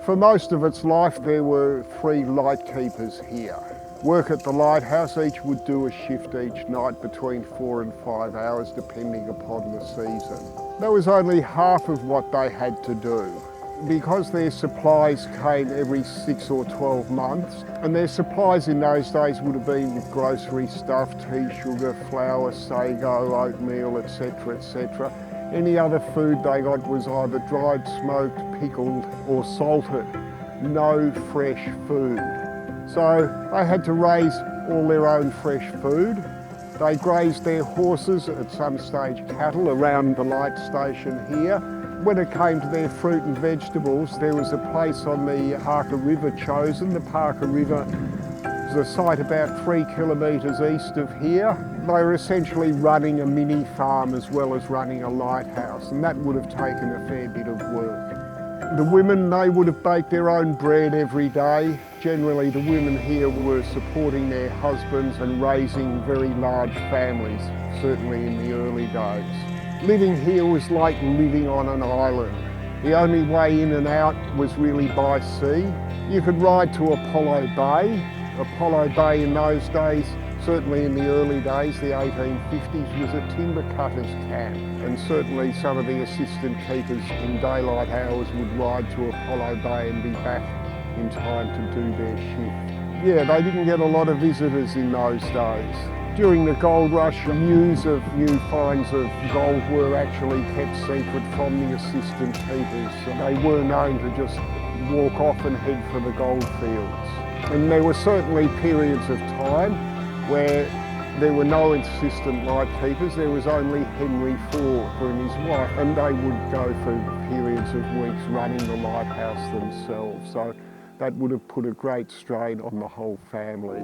For most of its life, there were 3 lightkeepers here. Work at the Lighthouse, each would do a shift each night between 4 and 5 hours, depending upon the season. That was only half of what they had to do. Because their supplies came every 6 or 12 months, and their supplies in those days would have been grocery stuff, tea, sugar, flour, sago, oatmeal, etc, etc. Any other food they got was either dried, smoked, pickled or salted. No fresh food. So they had to raise all their own fresh food. They grazed their horses, at some stage cattle, around the light station here. When it came to their fruit and vegetables, there was a place on the Parker River chosen. The Parker River is a site about 3 kilometres east of here. They were essentially running a mini farm as well as running a lighthouse, and that would have taken a fair bit of work. The women, they would have baked their own bread every day. Generally, the women here were supporting their husbands and raising very large families, certainly in the early days. Living here was like living on an island. The only way in and out was really by sea. You could ride to Apollo Bay. Apollo Bay in those days, certainly in the early days, the 1850s, was a timber cutter's camp. And certainly some of the assistant keepers in daylight hours would ride to Apollo Bay and be back in time to do their shift. Yeah, they didn't get a lot of visitors in those days. During the gold rush, news of new finds of gold were actually kept secret from the assistant keepers. They were known to just walk off and head for the gold fields. And there were certainly periods of time where there were no assistant lightkeepers. There was only Henry Ford and his wife, and they would go for periods of weeks running the lighthouse themselves. So that would have put a great strain on the whole family.